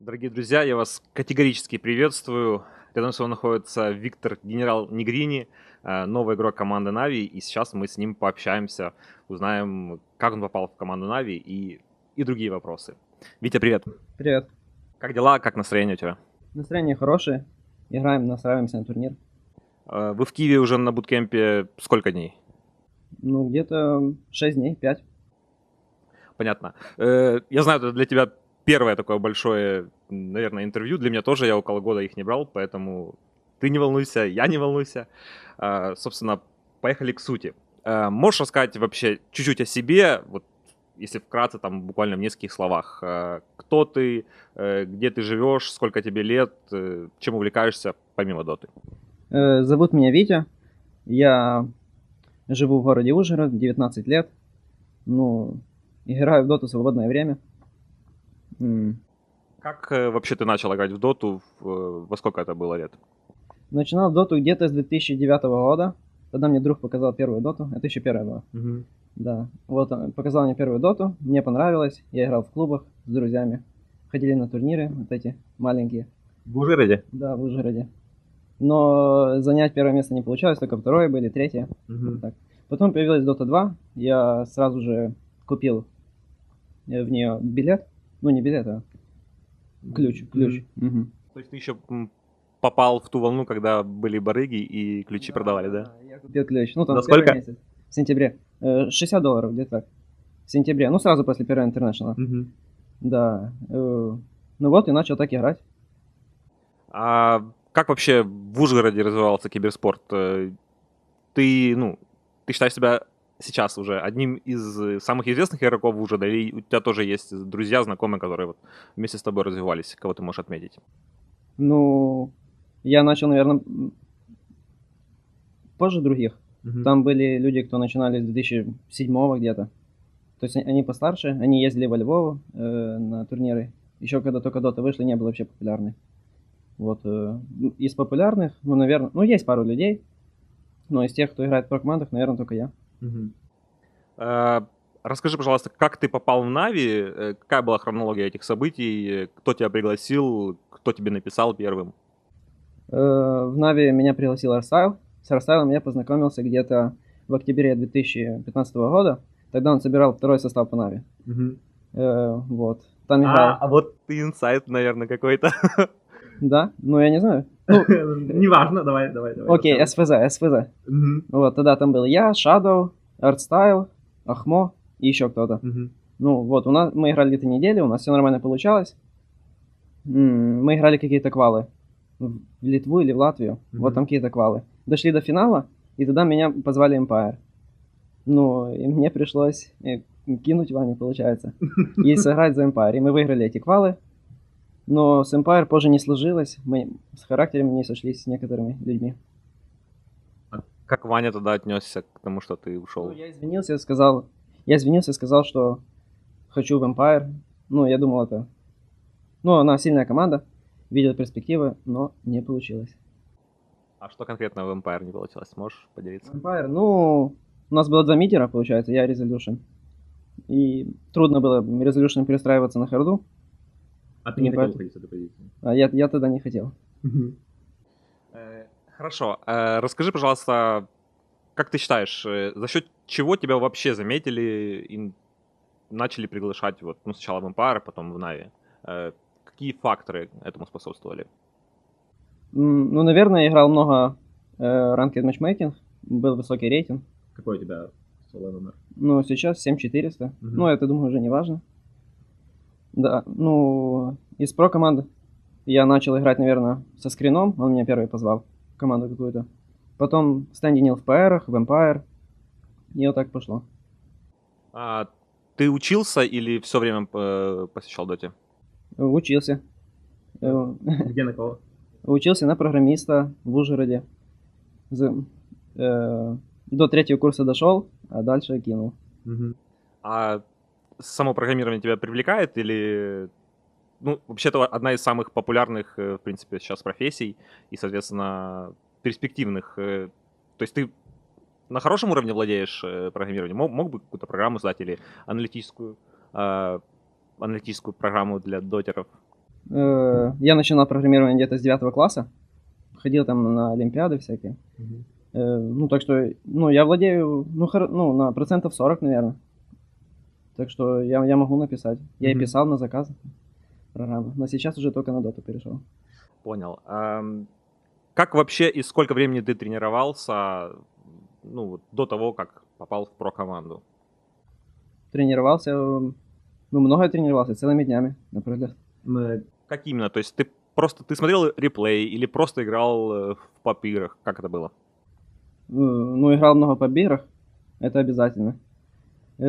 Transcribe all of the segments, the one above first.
Дорогие друзья, я вас категорически приветствую. Рядом со мной находится Виктор Генерал Негрини, новый игрок команды Нави, и сейчас мы с ним пообщаемся, узнаем, как он попал в команду Нави и другие вопросы. Витя, привет. Привет. Как дела, как настроение у тебя? Настроение хорошее. Играем, настраиваемся на турнир. Вы в Киеве уже на буткемпе сколько дней? Ну, где-то 6 дней, 5. Понятно. Я знаю, это для тебя первое такое большое, наверное, интервью. Для меня тоже, я около года их не брал, поэтому ты не волнуйся, я не волнуйся. Собственно, поехали к сути. Можешь рассказать вообще чуть-чуть о себе, вот если вкратце, там буквально в нескольких словах. Кто ты, где ты живешь, сколько тебе лет, чем увлекаешься помимо доты? Зовут меня Витя. Я живу в городе Ужгород, 19 лет. Ну, играю в доту в свободное время. Как вообще ты начал играть в доту, во сколько это было лет? Начинал доту где-то с 2009 года. Тогда мне друг показал первую доту. Это еще первая была. Да. Вот он показал мне первую доту. Мне понравилось. Я играл в клубах с друзьями. Ходили на турниры, вот эти маленькие. В Ужгороде? Да, в Ужгороде. Но занять первое место не получалось, только второе были, третье. Так. Потом появилась Dota 2, я сразу же купил в нее билет. Ну, не билет, а ключ. Мгм. То есть ты еще попал в ту волну, когда были барыги и ключи продавали, да? Я купил ключ. Ну, там За в первый сколько? месяц, в сентябре. $60, где-то так. В сентябре, ну, сразу после первого интернешнала. Да. Ну вот, и начал так играть. А как вообще в Ужгороде развивался киберспорт? Ты считаешь себя сейчас уже одним из самых известных игроков в Ужгороде, или у тебя тоже есть друзья, знакомые, которые вот вместе с тобой развивались? Кого ты можешь отметить? Ну, я начал, наверное, позже других. Там были люди, кто начинали с 2007 где-то. То есть они постарше, они ездили во Львов на турниры. Еще когда только Дота вышла, не было вообще популярной. Вот. Из популярных, ну, наверное, ну, есть пару людей, но из тех, кто играет в про-командах, наверное, только я. Расскажи, пожалуйста, как ты попал в Нави, какая была хронология этих событий, кто тебя пригласил, кто тебе написал первым? В Нави меня пригласил Арсайл. С Арсайлом я познакомился где-то в октябре 2015 года. Тогда он собирал второй состав по Нави. Вот. Там играл... А вот ты инсайт, наверное, какой-то. Да? Ну, я не знаю. Ну, Неважно, давай. окей, СВЗ. Вот, тогда там был я, Shadow, Artstyle, Ахмо и еще кто-то. Ну, вот, мы играли где-то неделю, у нас все нормально получалось. Мы играли какие-то квалы. В Литву или в Латвию. Вот там какие-то квалы. Дошли до финала, и тогда меня позвали Empire. Ну, и мне пришлось кинуть Ваню, получается, и сыграть за Empire. И мы выиграли эти квалы. Но с Empire позже не сложилось. Мы с характерами не сошлись с некоторыми людьми. А как Ваня тогда отнесся к тому, что ты ушел? Ну, я извинился и сказал, что хочу в Empire. Ну, я думал, это... Ну, она сильная команда, видел перспективы, но не получилось. А что конкретно в Empire не получилось? Можешь поделиться? Empire, ну, у нас было 2 мидера, получается, я Resolution. И трудно было Resolution перестраиваться на харду. А ты не хотел уходить с этой позиции? Я тогда не хотел. Хорошо. Расскажи, пожалуйста, как ты считаешь, за счет чего тебя вообще заметили и начали приглашать вот, ну, сначала в Empire, потом в Na'Vi? Какие факторы этому способствовали? Ну, наверное, я играл много Ranked Matchmaking, был высокий рейтинг. Какой у тебя соло номер? Ну, сейчас 7400. Ну, это, думаю, уже не важно. Да, ну, из про команды я начал играть, наверное, со скрином. Он меня первый позвал в команду какую-то. Потом стендинил в PR, в Empire. И вот так пошло. А ты учился или все время посещал доте? Учился. Где на кого? Учился на программиста в Ужгороде. До 3-го курса дошел, а дальше кинул. А само программирование тебя привлекает или... Ну, вообще-то одна из самых популярных, в принципе, сейчас профессий и, соответственно, перспективных. То есть ты на хорошем уровне владеешь программированием? Мог бы какую-то программу создать или аналитическую программу для дотеров? Я начинал программирование где-то с 9 класса. Ходил там на олимпиады всякие. Ну, так что, ну, я владею, ну, на процентов 40, наверное. Так что я могу написать. Я и писал на заказ программы. Но сейчас уже только на доту перешел. Понял. Как вообще и сколько времени ты тренировался, ну, вот до того, как попал в про-команду? Тренировался, ну, много тренировался, целыми днями, например. Как именно? То есть ты смотрел реплей или просто играл в PUBG-играх? Как это было? Ну, играл много по бирах, это обязательно.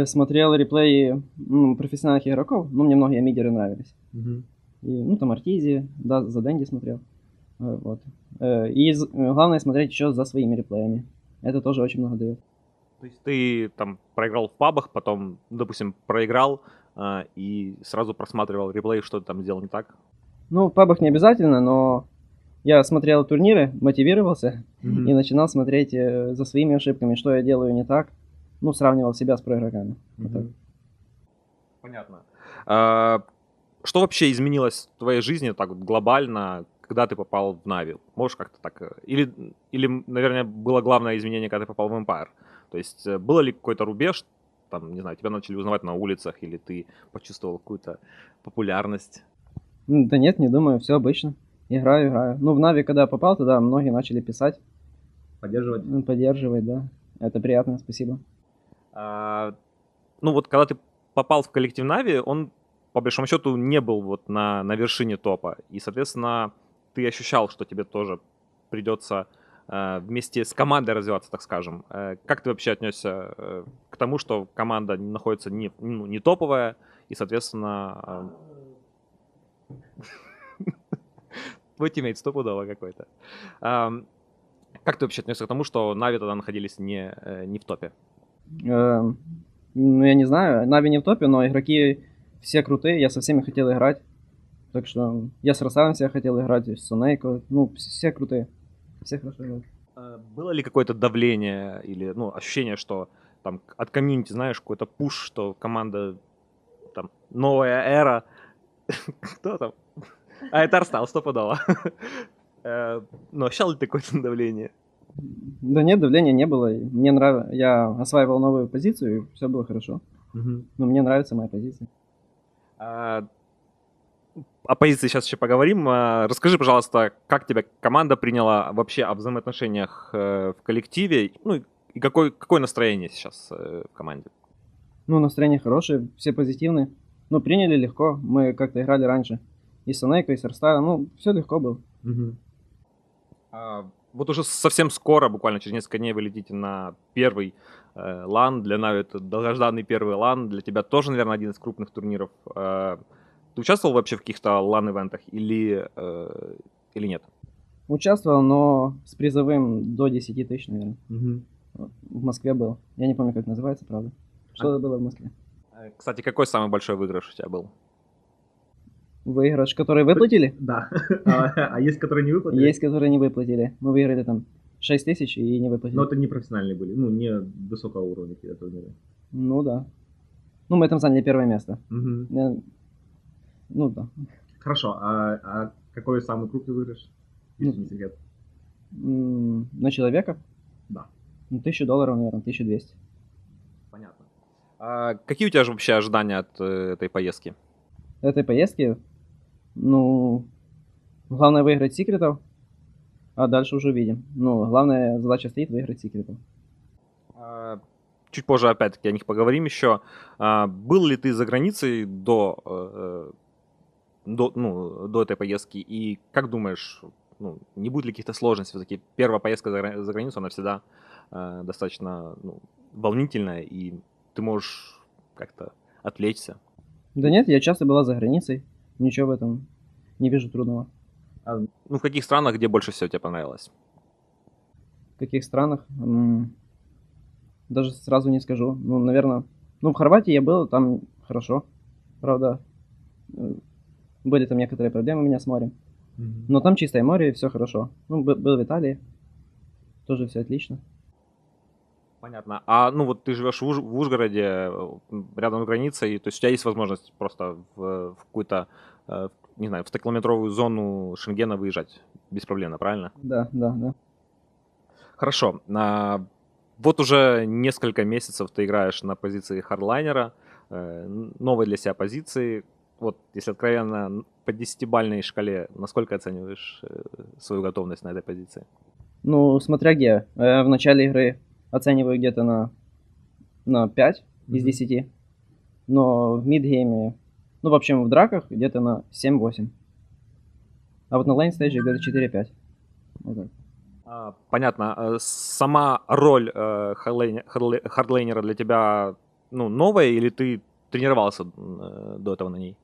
Смотрел реплеи профессиональных игроков, ну, мне многие мидеры нравились. И, ну, там Артизи, да, за Дэнди смотрел. Вот. И главное смотреть еще за своими реплеями. Это тоже очень много дает. То есть ты там проиграл в пабах, потом, допустим, проиграл и сразу просматривал реплей, что ты там сделал не так? Ну, в пабах не обязательно, но я смотрел турниры, мотивировался и начинал смотреть за своими ошибками, что я делаю не так. Ну, сравнивал себя с проигроками. Вот так. Понятно. Что вообще изменилось в твоей жизни так вот глобально, когда ты попал в Нави? Можешь как-то так... Или, наверное, было главное изменение, когда ты попал в Empire? То есть было ли какой-то рубеж, там, не знаю, тебя начали узнавать на улицах, или ты почувствовал какую-то популярность? Да нет, не думаю, все обычно. Играю. Ну, в Нави, когда я попал, тогда многие начали писать. Поддерживать, да. Это приятно, спасибо. Ну вот, когда ты попал в коллектив Нави, он, по большому счету, не был вот на вершине топа. И, соответственно, ты ощущал, что тебе тоже придется вместе с командой развиваться, так скажем. Как ты вообще отнесся к тому, что команда находится не топовая, и, соответственно, твой тиммейт стопудово какой-то. Как ты вообще отнесся к тому, что Нави тогда находились не в топе? Ну, я не знаю, Нави не в топе, но игроки все крутые, я со всеми хотел играть. Так что я с Росалом всех хотел играть, с Сонейко, ну, все крутые, все хорошо играют. Было ли какое-то давление или, ну, ощущение, что там от комьюнити, знаешь, какой-то пуш, что команда, там, новая эра, кто там? Это Арстал, стопудово. Но ощущал ли ты какое-то давление? Да нет, давления не было. Мне нравилось, я осваивал новую позицию, и все было хорошо. Но мне нравится моя позиция. О позиции сейчас еще поговорим. Расскажи, пожалуйста, как тебя команда приняла вообще о взаимоотношениях в коллективе, ну и какое настроение сейчас в команде? Ну, настроение хорошее, все позитивные. Ну, приняли легко, мы как-то играли раньше. И с Сонейко, и с Арстайлом, ну, все легко было. Вот уже совсем скоро, буквально через несколько дней, вы летите на первый лан. Для Нави это долгожданный первый лан. Для тебя тоже, наверное, один из крупных турниров. Ты участвовал вообще в каких-то лан-ивентах или нет? Участвовал, но с призовым до 10 тысяч, наверное. В Москве был. Я не помню, как называется, правда. Что было в Москве? Кстати, какой самый большой выигрыш у тебя был? Выигрыш, который выплатили? Да. А есть, которые не выплатили? Есть, которые не выплатили. Мы выиграли там 6 тысяч и не выплатили. Но это не профессиональные были, ну, не высокого уровня какие-то турниры. Ну да. Ну, мы там заняли первое место. Ну да. Хорошо, а какой самый крупный выигрыш, если не секрет? На человека? Да. Ну, $1000, наверное, 1200. Понятно. Какие у тебя же вообще ожидания от этой поездки? Этой поездки, ну, главное выиграть секретов, а дальше уже увидим. Ну, главная задача стоит выиграть секретов. Чуть позже опять-таки о них поговорим еще. Был ли ты за границей до этой поездки? И как думаешь, ну, не будет ли каких-то сложностей? Все-таки первая поездка за границу, она всегда достаточно волнительная, и ты можешь как-то отвлечься. Да нет, я часто была за границей. Ничего в этом не вижу трудного. В каких странах, где больше всего тебе понравилось? В каких странах? Даже сразу не скажу. Ну, наверное, в Хорватии я был, там хорошо. Правда, были там некоторые проблемы у меня с морем. Но там чистое море, и все хорошо. Ну, был в Италии. Тоже все отлично. Понятно. А, ну вот ты живешь в Ужгороде, рядом с границей, то есть у тебя есть возможность просто в какую-то, не знаю, в 100-километровую зону Шенгена выезжать беспроблемно, правильно? Да, да, да. Хорошо. Вот уже несколько месяцев ты играешь на позиции хардлайнера, новой для себя позиции. Вот, если откровенно, по 10-бальной шкале, насколько оцениваешь свою готовность на этой позиции? Ну, смотря где. В начале игры оцениваю где-то на 5 из 10. Но в мидгейме, ну, в общем, в драках где-то на 7-8. А вот на лейн-стейже где-то 4-5. Вот так. Понятно. Сама роль хардлейнера для тебя, ну, новая, или ты тренировался до этого на ней?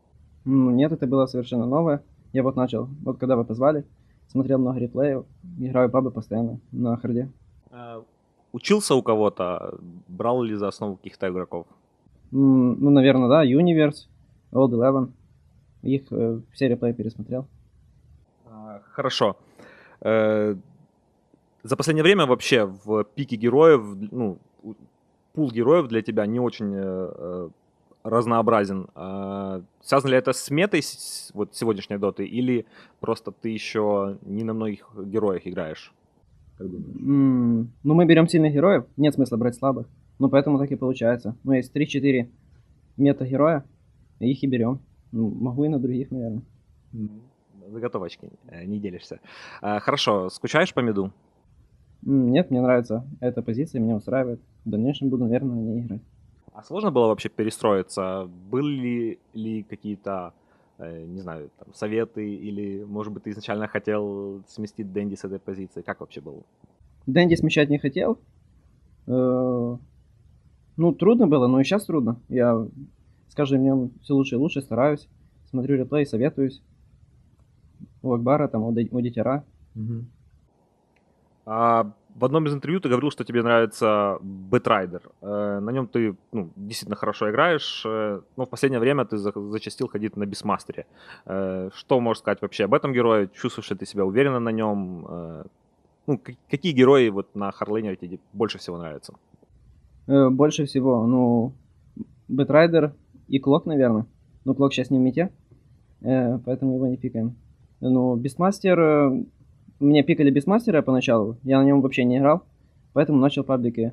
Нет, это было совершенно новое. Я вот начал, вот когда вы позвали, смотрел много реплеев, играю бабы постоянно на харде. Учился у кого-то? Брал ли за основу каких-то игроков? Ну, наверное, да, Universe, Old Eleven. Их все реплеи пересмотрел. Хорошо. За последнее время вообще в пике героев, ну, пул героев для тебя не очень разнообразен. Связано ли это с метой вот сегодняшней доты, или просто ты еще не на многих героях играешь? Как думаешь? Ну, мы берем сильных героев, нет смысла брать слабых. Ну, поэтому так и получается. Ну, есть 3-4 мета-героя, и их и берем. Ну, могу и на других, наверное. Заготовочки, не делишься. Хорошо, скучаешь по миду? Нет, мне нравится эта позиция, меня устраивает. В дальнейшем буду, наверное, на ней играть. А сложно было вообще перестроиться? Были ли какие-то, не знаю, там, советы, или, может быть, ты изначально хотел сместить Дэнди с этой позиции? Как вообще было? Дэнди смещать не хотел. Ну, трудно было, но и сейчас трудно. Я с каждым днем все лучше и лучше стараюсь. Смотрю реплей, советуюсь. У Акбара, там, у Дитяра. В одном из интервью ты говорил, что тебе нравится Бэтрайдер. На нем ты, ну, действительно хорошо играешь, но в последнее время ты зачастил ходить на Бисмастере. Что можешь сказать вообще об этом герое? Чувствуешь ли ты себя уверенно на нем? Ну, какие герои вот на Хардлейнере тебе больше всего нравятся? Больше всего, ну, Бэтрайдер и Клок, наверное. Ну, Клок сейчас не в мете, поэтому его не пикаем. Ну, Бисмастер... Мне пикали Бисмастера поначалу, я на нем вообще не играл, поэтому начал в паблике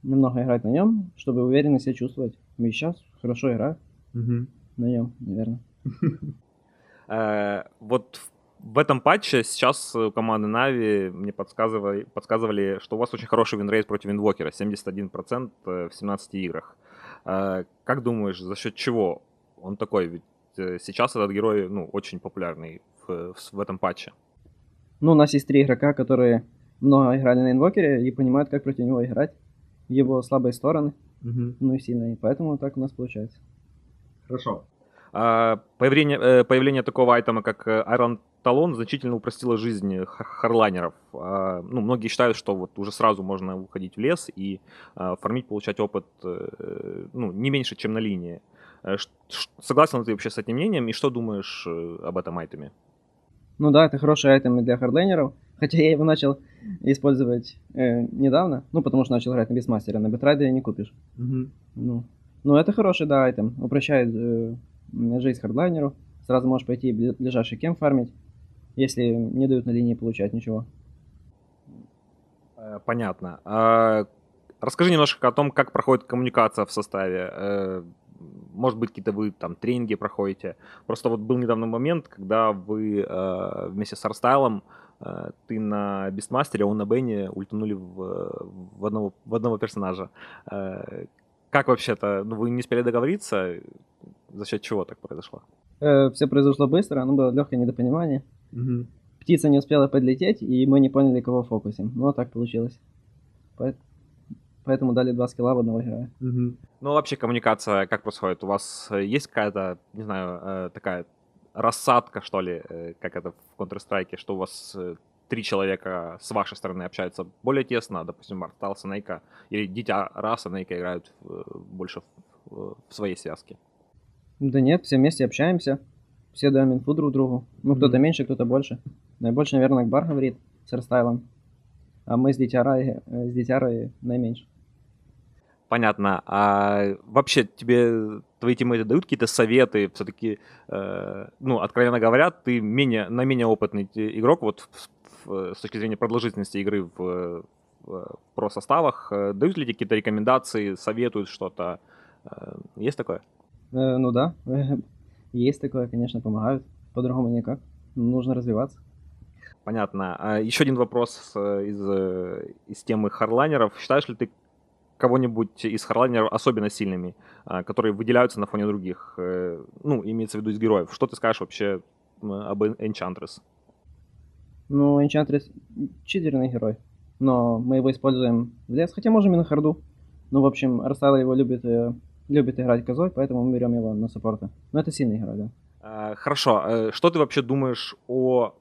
немного играть на нем, чтобы уверенно себя чувствовать. И сейчас хорошо играю на нем, наверное. Вот в этом патче сейчас у команды Na'Vi мне подсказывали, что у вас очень хороший винрейт против инвокера, 71% в 17 играх. Как думаешь, за счет чего он такой? Ведь сейчас этот герой, ну, очень популярный в этом патче. Ну, у нас есть 3 игрока, которые много играли на инвокере и понимают, как против него играть, его слабые стороны, ну и сильные, поэтому так у нас получается. Хорошо. Появление такого айтема, как Iron Talon, значительно упростило жизнь харлайнеров. Ну, многие считают, что вот уже сразу можно уходить в лес и фармить, получать опыт, ну, не меньше, чем на линии. Согласен ли ты вообще с этим мнением, и что думаешь об этом айтеме? Ну да, это хороший айтем для хардлейнеров, хотя я его начал использовать недавно, ну, потому что начал играть на Бисмастере, на Бэтрайдере не купишь. Ну, это хороший, да, айтем, упрощает жизнь хардлайнеру, сразу можешь пойти в ближайший кемп фармить, если не дают на линии получать ничего. Понятно. Расскажи немножко о том, как проходит коммуникация в составе. Может быть, какие-то вы там тренинги проходите. Просто вот был недавно момент, когда вы вместе с Арстайлом, ты на Бистмастере, а он на Бене ультанули в одного персонажа. Как вообще-то? Ну, вы не успели договориться? За счет чего так произошло? Все произошло быстро, но было легкое недопонимание. Птица не успела подлететь, и мы не поняли, кого фокусим. Ну, так получилось. Поэтому дали 2 скилла в одного героя. Ну, вообще коммуникация как происходит? У вас есть какая-то, не знаю, такая рассадка, что ли, как это в Counter-Strike, что у вас 3 человека с вашей стороны общаются более тесно, допустим, Артал, Снейка, или Дитя Ра, Снейка играют больше в своей связке? Да нет, все вместе общаемся, все даем инфу друг другу. Ну, кто-то меньше, кто-то больше. Наибольше, наверное, Акбар говорит с Арстайлом, а мы с Дитярой наименьше. Понятно. А вообще тебе твои тиммейты дают какие-то советы? Все-таки, ну, откровенно говоря, ты менее опытный игрок вот с точки зрения продолжительности игры в про-составах. Дают ли тебе какие-то рекомендации, советуют что-то? Есть такое? Ну да, есть такое, конечно, помогают. По-другому никак. Нужно развиваться. Понятно. Еще один вопрос из темы харлайнеров. Считаешь ли ты кого-нибудь из харлайнеров особенно сильными, которые выделяются на фоне других? Ну, имеется в виду из героев. Что ты скажешь вообще об Enchantress? Ну, Enchantress читерный герой, но мы его используем в лес, хотя можем и на харду. Ну, в общем, Арсала его любит играть козой, поэтому мы берем его на саппорта. Но это сильный герой, да. Хорошо. Что ты вообще думаешь о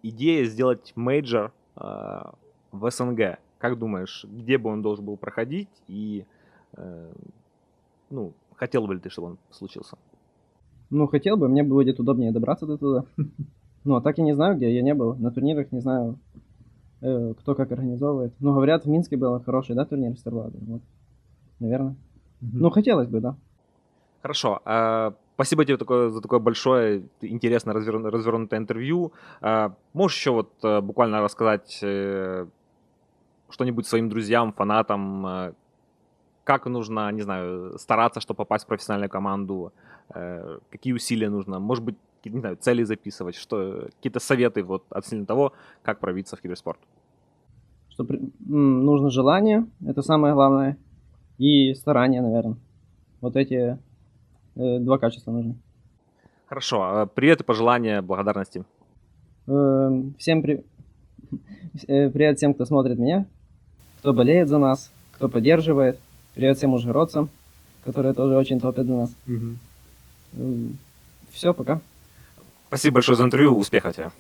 идее сделать мейджор в СНГ? Как думаешь, где бы он должен был проходить и, ну, хотел бы ли ты, чтобы он случился? Ну, хотел бы, мне будет удобнее добраться до туда. Ну, а так я не знаю, где, я не был. На турнирах не знаю, кто как организовывает. Ну, говорят, в Минске был хороший, да, турнир Старлада? Вот, наверное. Ну, хотелось бы, да. Хорошо. Спасибо тебе за такое большое, интересно развернутое интервью. Можешь еще вот буквально рассказать что-нибудь своим друзьям, фанатам, как нужно, не знаю, стараться, чтобы попасть в профессиональную команду, какие усилия нужно, может быть, не знаю, цели записывать, какие-то советы вот относительно того, как пробиться в киберспорт. Что нужно желание, это самое главное, и старание, наверное. Вот эти два качества нужны. Хорошо. Привет и пожелания, благодарности. Всем привет всем, кто смотрит меня, кто болеет за нас, кто поддерживает. Привет всем ужгородцам, которые тоже очень топят за нас. Все, пока. Спасибо большое за интервью, успехов тебе.